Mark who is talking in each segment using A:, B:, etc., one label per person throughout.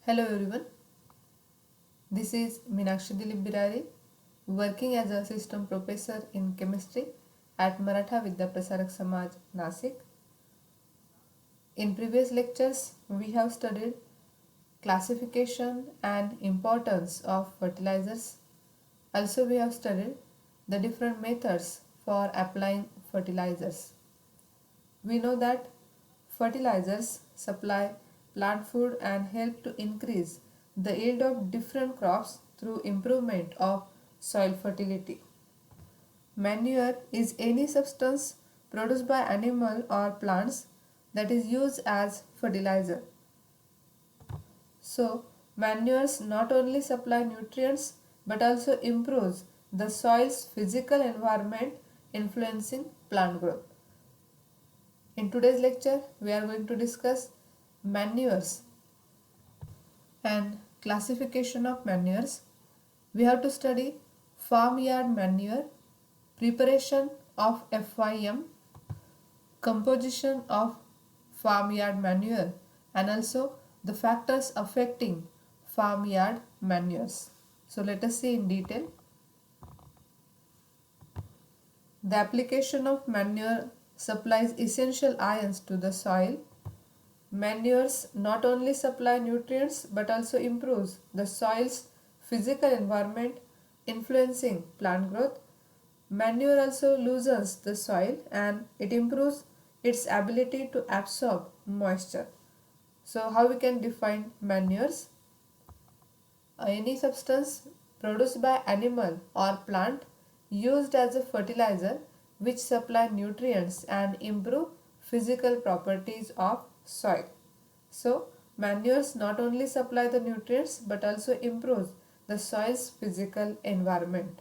A: Hello everyone, this is Meenakshi Dilip Birari, working as a assistant professor in chemistry at Maratha Vidya Prasarak Samaj, Nasik. In previous lectures, we have studied classification and importance of fertilizers. Also, we have studied the different methods for applying fertilizers. We know that fertilizers supply plant food and help to increase the yield of different crops through improvement of soil fertility. Manure is any substance produced by animal or plants that is used as fertilizer. So, manures not only supply nutrients but also improves the soil's physical environment influencing plant growth. In today's lecture, we are going to discuss manures and classification of manures. We have to study farmyard manure, preparation of FYM, composition of farmyard manure, and also the factors affecting farmyard manures. So let us see in detail. The application of manure supplies essential ions to the soil. Manures not only supply nutrients but also improves the soil's physical environment influencing plant growth. Manure also loosens the soil and it improves its ability to absorb moisture. So how we can define manures? Any substance produced by animal or plant used as a fertilizer which supply nutrients and improve physical properties of soil. So manures not only supply the nutrients but also improves the soil's physical environment.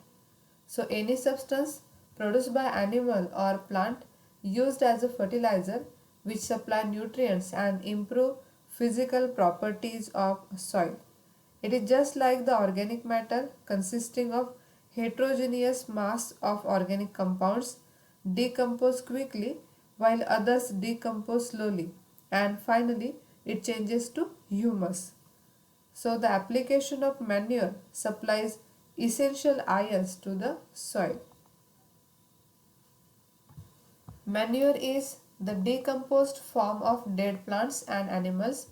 A: So any substance produced by animal or plant used as a fertilizer which supply nutrients and improve physical properties of soil. It is just like the organic matter consisting of heterogeneous mass of organic compounds decompose quickly while others decompose slowly, and finally it changes to humus. So the application of manure supplies essential ions to the soil. Manure is the decomposed form of dead plants and animals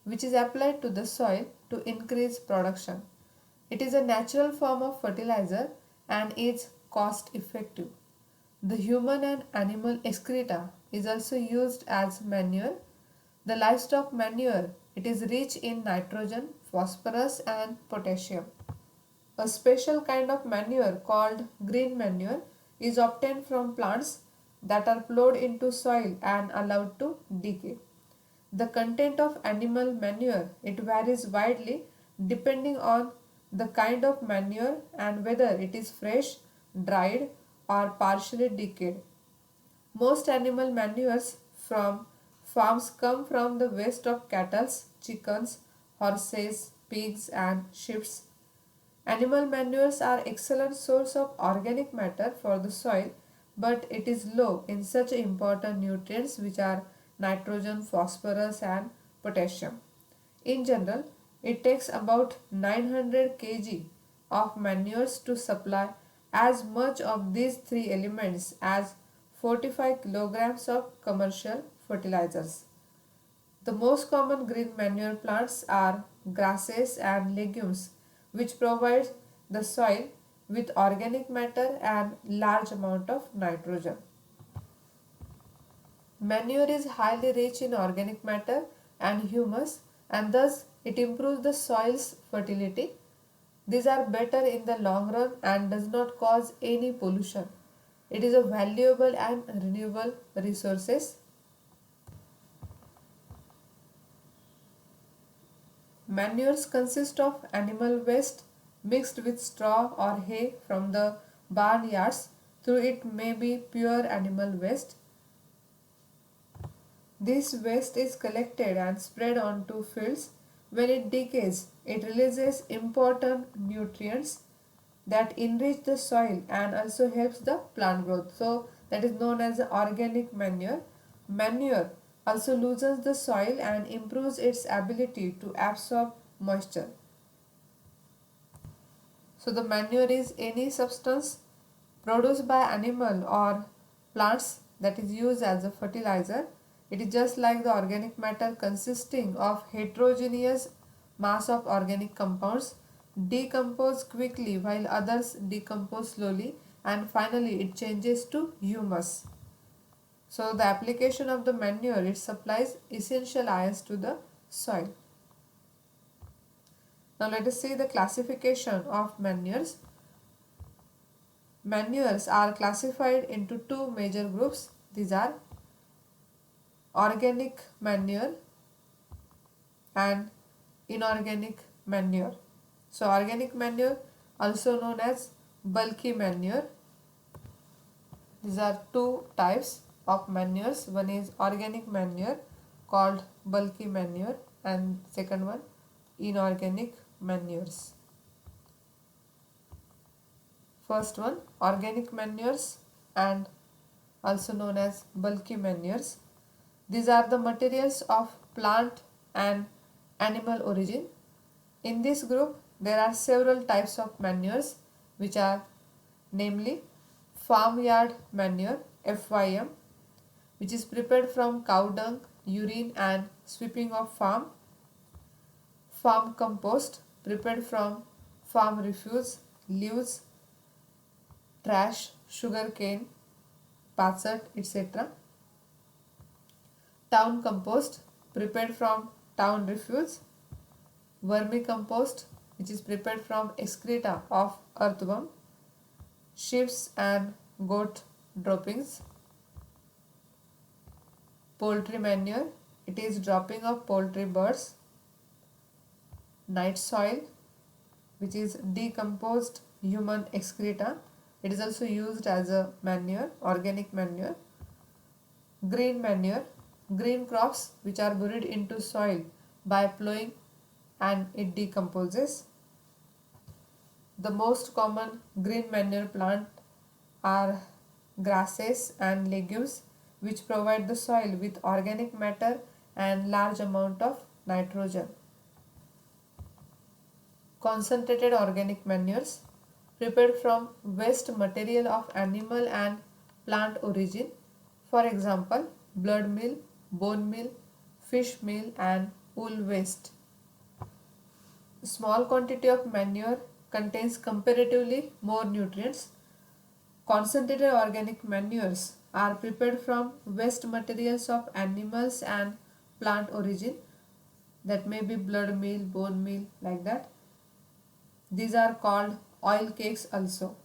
A: which is applied to the soil to increase production. It is a natural form of fertilizer and is cost effective. The human and animal excreta is also used as manure. The livestock manure, it is rich in nitrogen, phosphorus and potassium. A special kind of manure called green manure is obtained from plants that are plowed into soil and allowed to decay. The content of animal manure, it varies widely depending on the kind of manure and whether it is fresh, dried or partially decayed. Most animal manures from farms come from the waste of cattle, chickens, horses, pigs and sheep. Animal manures are excellent source of organic matter for the soil, but it is low in such important nutrients which are nitrogen, phosphorus and potassium. In general, it takes about 900 kg of manures to supply as much of these three elements as 45 kilograms of commercial fertilizers. The most common green manure plants are grasses and legumes which provide the soil with organic matter and large amount of nitrogen. Manure is highly rich in organic matter and humus and thus it improves the soil's fertility. These are better in the long run and does not cause any pollution. It is a valuable and renewable resources. Manures consist of animal waste mixed with straw or hay from the barnyards, though it may be pure animal waste. This waste is collected and spread onto fields. When it decays, it releases important nutrients that enrich the soil and also helps the plant growth. So that is known as organic manure. Manure also loosens the soil and improves its ability to absorb moisture. So the manure is any substance produced by animal or plants that is used as a fertilizer. It is just like the organic matter consisting of heterogeneous mass of organic compounds decompose quickly while others decompose slowly, and finally it changes to humus. So the application of the manure, it supplies essential ions to the soil. Now let us see the classification of manures. Manures are classified into two major groups. These are organic manure and inorganic manure. So organic manure, also known as bulky manure. These are two types of manures. One is organic manure called bulky manure, and second one inorganic manures. First one, organic manures and also known as bulky manures. These are the materials of plant and animal origin. In this group, there are several types of manures, which are namely farmyard manure (FYM), which is prepared from cow dung, urine and sweeping of farm; farm compost, prepared from farm refuse, leaves, trash, sugarcane, passat, etc. Town compost, prepared from town refuse; vermicompost, which is prepared from excreta of earthworm, sheep's and goat droppings; poultry manure, it is dropping of poultry birds; night soil, which is decomposed human excreta, it is also used as a manure, organic manure; green manure, green crops which are buried into soil by plowing and it decomposes. The most common green manure plant are grasses and legumes, which provide the soil with organic matter and large amount of nitrogen. Concentrated organic manures, prepared from waste material of animal and plant origin, for example blood meal, bone meal, fish meal and wool waste. Small quantity of manure contains comparatively more nutrients. Concentrated organic manures are prepared from waste materials of animals and plant origin, that may be blood meal, bone meal, like that. These are called oil cakes also.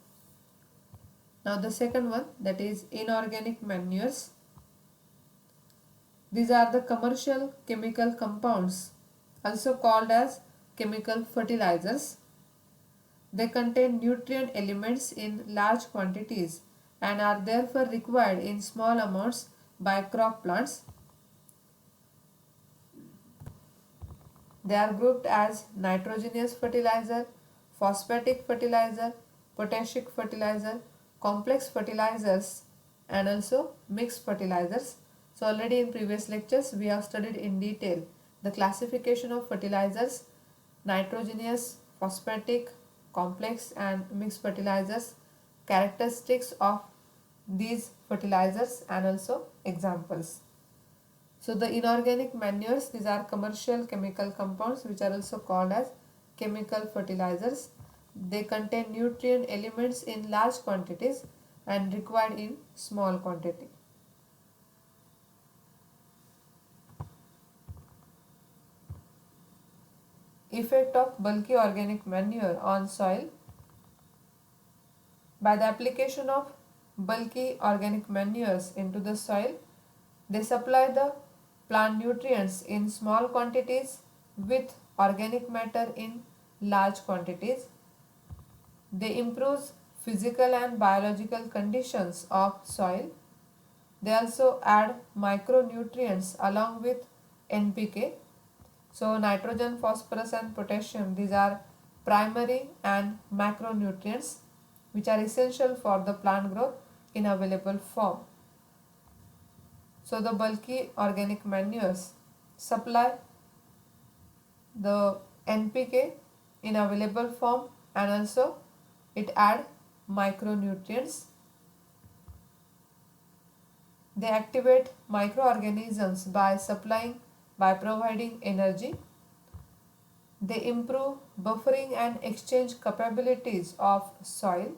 A: Now the second one, that is inorganic manures. These are the commercial chemical compounds, also called as chemical fertilizers. They contain nutrient elements in large quantities and are therefore required in small amounts by crop plants. They are grouped as nitrogenous fertilizer, phosphatic fertilizer, potassic fertilizer, complex fertilizers and also mixed fertilizers. So already in previous lectures we have studied in detail the classification of fertilizers: nitrogenous, phosphatic, complex and mixed fertilizers, characteristics of these fertilizers and also examples. So the inorganic manures, these are commercial chemical compounds which are also called as chemical fertilizers. They contain nutrient elements in large quantities and required in small quantity. Effect of bulky organic manure on soil. By the application of bulky organic manures into the soil, they supply the plant nutrients in small quantities with organic matter in large quantities. They improve physical and biological conditions of soil. They also add micronutrients along with NPK. So nitrogen, phosphorus and potassium, these are primary and macronutrients which are essential for the plant growth in available form. So the bulky organic manures supply the NPK in available form, and also it add micronutrients. They activate microorganisms by providing energy. They improve buffering and exchange capabilities of soil.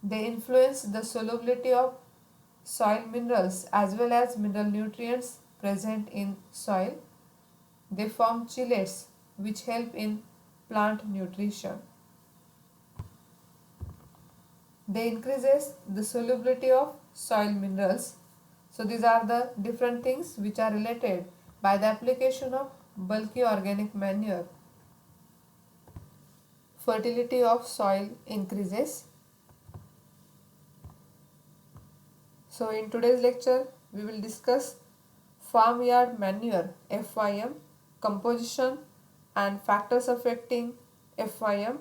A: They influence the solubility of soil minerals as well as mineral nutrients present in soil. They form chelates which help in plant nutrition. They increases the solubility of soil minerals. So these are the different things which are related by the application of bulky organic manure. Fertility of soil increases. So in today's lecture we will discuss farmyard manure FYM, composition and factors affecting FYM,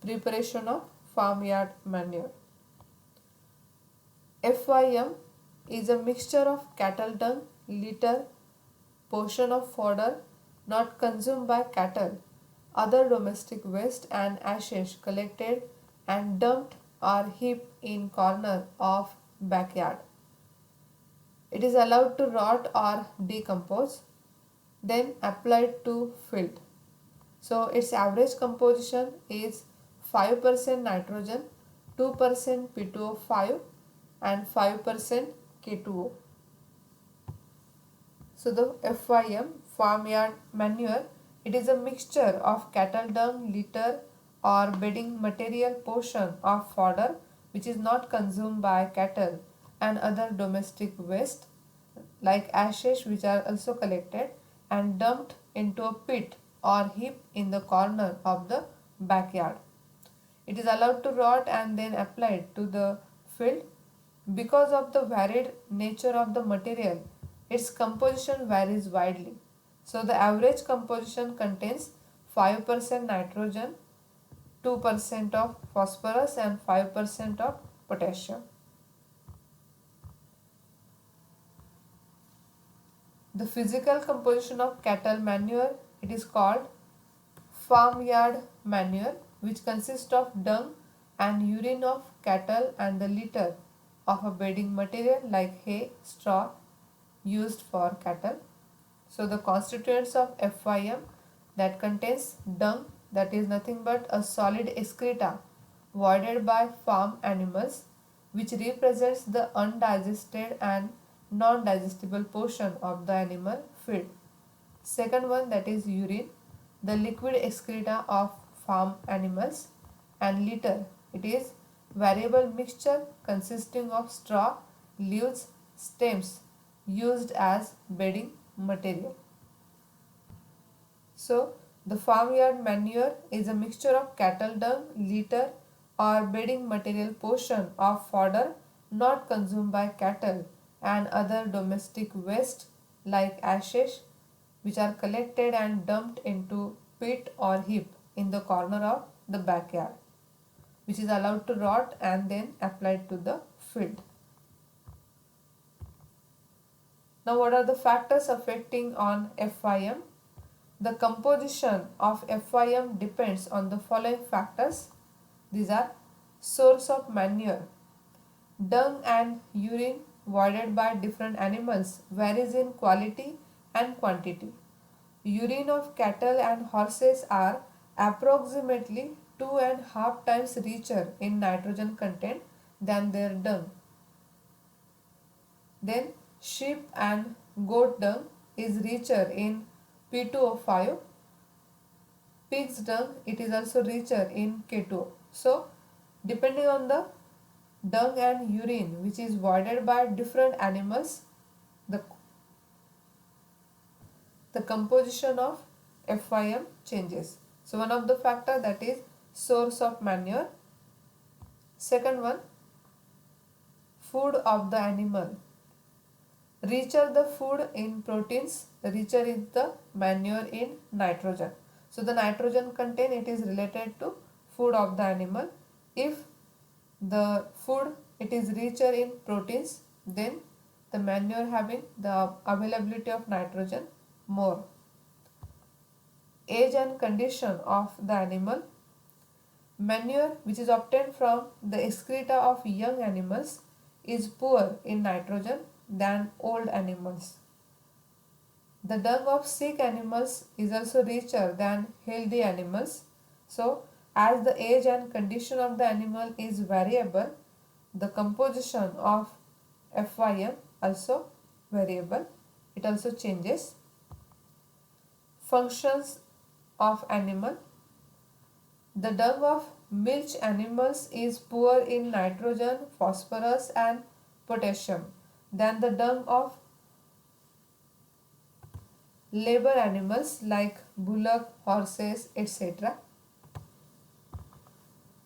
A: preparation of farmyard manure. FYM is a mixture of cattle dung, litter, portion of fodder not consumed by cattle, other domestic waste and ashes collected and dumped or heaped in corner of backyard. It is allowed to rot or decompose, then applied to field. So its average composition is 5% nitrogen, 2% P2O5 and 5% K2O. So the FYM, farmyard manure, it is a mixture of cattle dung, litter or bedding material portion of fodder which is not consumed by cattle and other domestic waste like ashes which are also collected and dumped into a pit or heap in the corner of the backyard. It is allowed to rot and then applied to the field. Because of the varied nature of the material, its composition varies widely. So the average composition contains 5% nitrogen, 2% of phosphorus and 5% of potassium. The physical composition of cattle manure, it is called farmyard manure, which consists of dung and urine of cattle and the litter of a bedding material like hay, straw used for cattle. So the constituents of FYM, that contains dung, that is nothing but a solid excreta voided by farm animals, which represents the undigested and non-digestible portion of the animal feed. Second one, that is urine, the liquid excreta of farm animals. And litter, it is variable mixture consisting of straw, leaves, stems used as bedding material. So the farmyard manure is a mixture of cattle dung, litter or bedding material portion of fodder not consumed by cattle and other domestic waste like ashes which are collected and dumped into pit or heap in the corner of the backyard, which is allowed to rot and then applied to the field. Now what are the factors affecting on FYM? The composition of FYM depends on the following factors. These are source of manure. Dung and urine voided by different animals varies in quality and quantity. Urine of cattle and horses are approximately 2.5 times richer in nitrogen content than their dung. Then sheep and goat dung is richer in P2O5. Pig's dung, it is also richer in K2O. So depending on the dung and urine which is voided by different animals, the composition of FYM changes. So one of the factor, that is source of manure. Second one, food of the animal. Richer the food in proteins, richer is the manure in nitrogen. So the nitrogen content, it is related to food of the animal. If the food, it is richer in proteins, then the manure having the availability of nitrogen more. age and condition of the animal. Manure, which is obtained from the excreta of young animals, is poor in nitrogen than old animals. The dung of sick animals is also richer than healthy animals. So, as the age and condition of the animal is variable, the composition of FYM also variable. It also changes. Functions of animal. The dung of milch animals is poor in nitrogen, phosphorus and potassium than the dung of labor animals like bullock, horses, etc.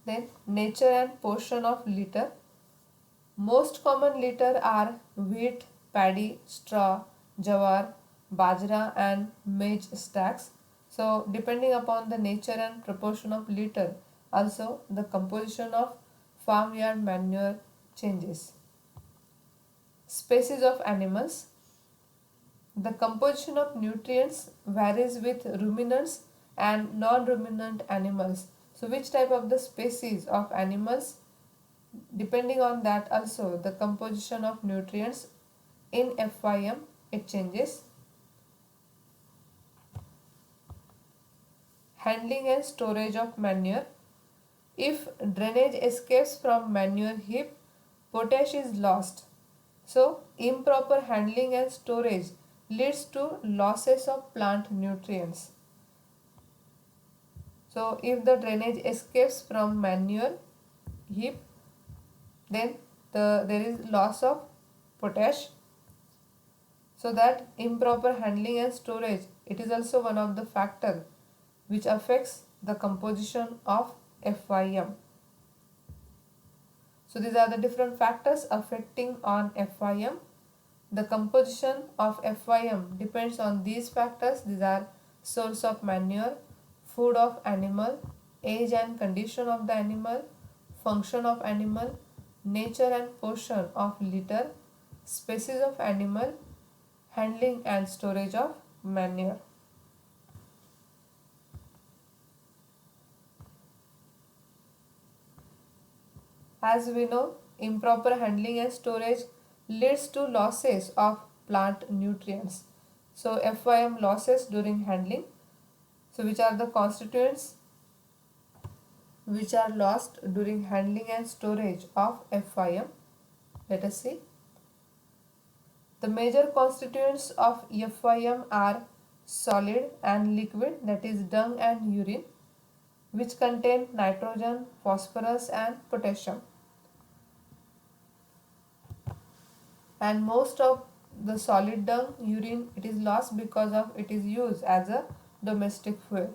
A: Then nature and portion of litter. Most common litter are wheat, paddy, straw, jawar, bajra and maize stacks. So depending upon the nature and proportion of litter, also the composition of farmyard manure changes. Species of animals. The composition of nutrients varies with ruminants and non-ruminant animals. So which type of the species of animals, depending on that also the composition of nutrients in FYM it changes. Handling and storage of manure. If drainage escapes from manure heap, potash is lost. So improper handling and storage leads to losses of plant nutrients. So if the drainage escapes from manure heap, then there is loss of potash. So that improper handling and storage, it is also one of the factor which affects the composition of FYM. So these are the different factors affecting on FYM. The composition of FYM depends on these factors. These are source of manure, food of animal, age and condition of the animal, function of animal, nature and portion of litter, species of animal, handling and storage of manure. As we know, improper handling and storage leads to losses of plant nutrients. So FYM losses during handling. So which are the constituents which are lost during handling and storage of FYM? Let us see. The major constituents of FYM are solid and liquid, that is dung and urine, which contain nitrogen, phosphorus and potassium. And most of the solid dung, urine, it is lost because of it is used as a domestic fuel.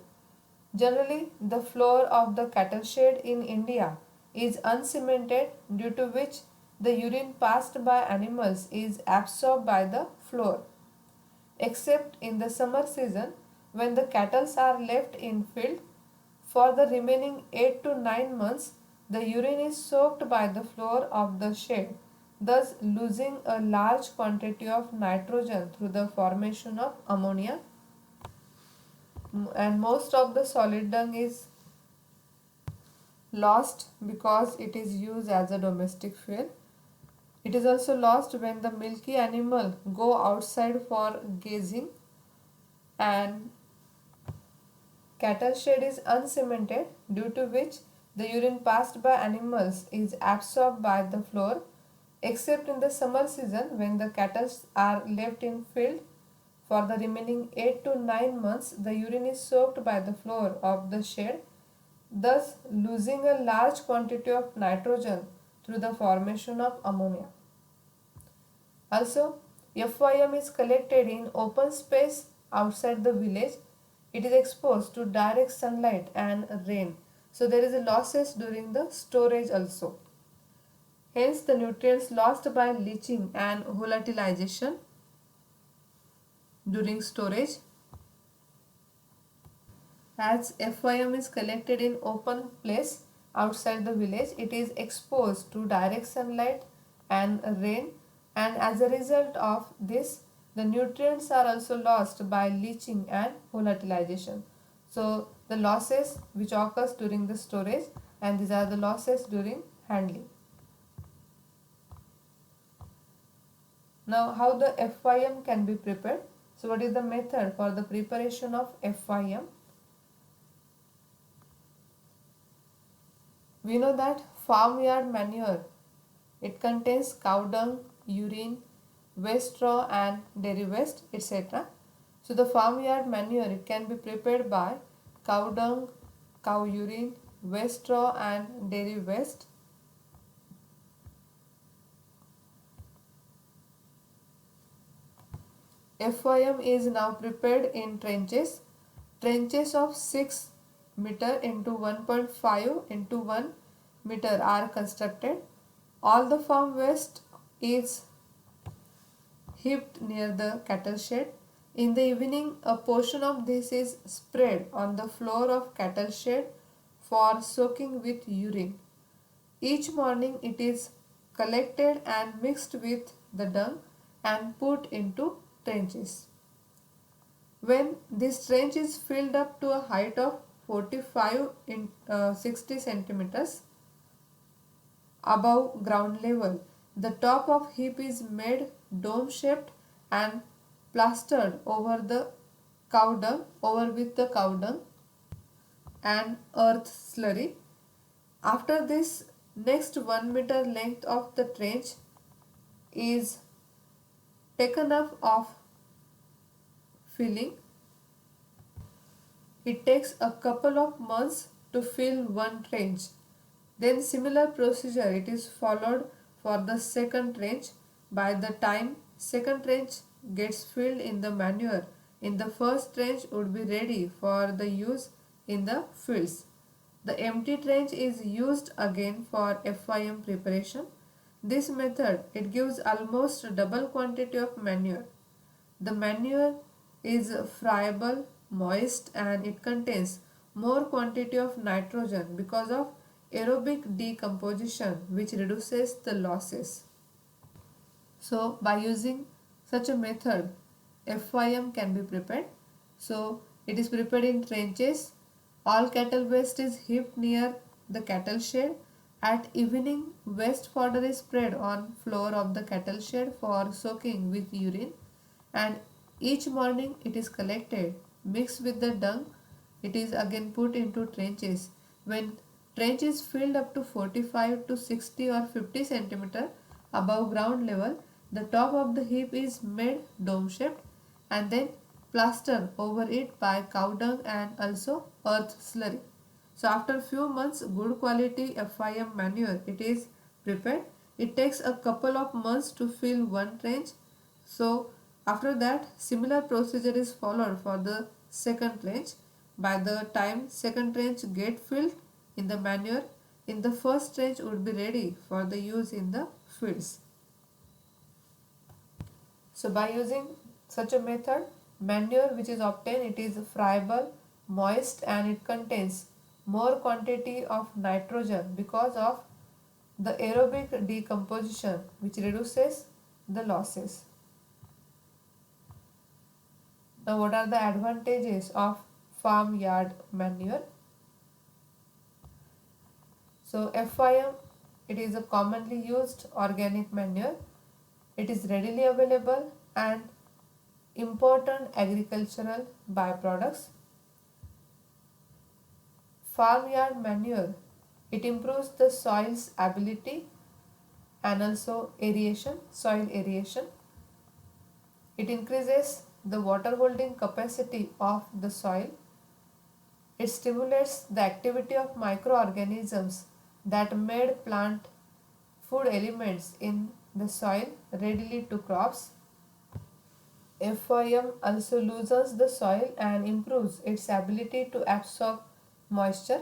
A: Generally, the floor of the cattle shed in India is uncemented, due to which the urine passed by animals is absorbed by the floor. Except in the summer season, when the cattle are left in field, for the remaining 8 to 9 months, the urine is soaked by the floor of the shed, thus losing a large quantity of nitrogen through the formation of ammonia. And most of the solid dung is lost because it is used as a domestic fuel. It is also lost when the milky animal go outside for grazing, and cattle shed is uncemented, due to which the urine passed by animals is absorbed by the floor, except in the summer season when the cattle are left in field. For the remaining 8 to 9 months, the urine is soaked by the floor of the shed, thus losing a large quantity of nitrogen through the formation of ammonia. Also, FYM is collected in open space outside the village. It is exposed to direct sunlight and rain. So there is a losses during the storage also. Hence the nutrients lost by leaching and volatilization during storage. As FYM is collected in open place outside the village, it is exposed to direct sunlight and rain, and as a result of this, the nutrients are also lost by leaching and volatilization. So the losses which occurs during the storage, and these are the losses during handling. Now how the FYM can be prepared. So what is the method for the preparation of FYM? We know that farmyard manure, it contains cow dung, urine, waste straw and dairy waste, etc. So the farmyard manure, it can be prepared by cow dung, cow urine, waste straw and dairy waste. FYM is now prepared in trenches. Trenches of 6 meter into 1.5 into 1 meter are constructed. All the farm waste is heaped near the cattle shed. In the evening, a portion of this is spread on the floor of cattle shed for soaking with urine. Each morning it is collected and mixed with the dung and put into trenches. When this trench is filled up to a height of 45 in 60 centimeters above ground level, the top of heap is made dome shaped and plastered over with the cow dung and earth slurry. After this, next 1 meter length of the trench is taken up of filling. It takes a couple of months to fill one trench. Then similar procedure it is followed for the second trench. By the time second trench gets filled in the manure, in the first trench would be ready for the use in the fields. The empty trench is used again for FYM preparation. This method, it gives almost double quantity of manure. The manure is friable, moist and it contains more quantity of nitrogen because of aerobic decomposition which reduces the losses. So by using such a method, FYM can be prepared. So it is prepared in trenches. All cattle waste is heaped near the cattle shed. At evening, waste fodder is spread on floor of the cattle shed for soaking with urine, and each morning it is collected, mixed with the dung. It is again put into trenches. When trench is filled up to 45 to 60 or 50 centimeter above ground level, the top of the heap is made dome shaped and then plastered over it by cow dung and also earth slurry. So after few months, good quality FYM manure it is prepared. It takes a couple of months to fill one trench. So after that, similar procedure is followed for the second trench. By the time second trench get filled in the manure, in the first trench would be ready for the use in the fields. So by using such a method, manure which is obtained, it is friable, moist and it contains more quantity of nitrogen because of the aerobic decomposition which reduces the losses. Now what are the advantages of farmyard manure? So FYM, it is a commonly used organic manure. It is readily available and important agricultural byproducts. Farmyard manure, it improves the soil's ability and also aeration, soil aeration. It increases the water holding capacity of the soil. It stimulates the activity of microorganisms that made plant food elements in the soil readily to crops. FYM also loosens the soil and improves its ability to absorb moisture.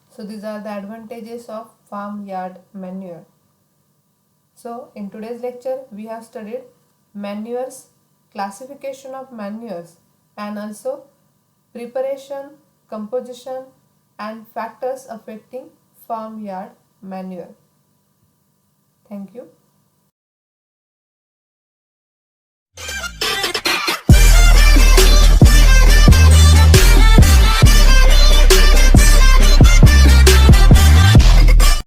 A: So these are the advantages of farmyard manure. So in today's lecture we have studied manures, classification of manures and also preparation, composition and factors affecting farmyard manure. Thank you.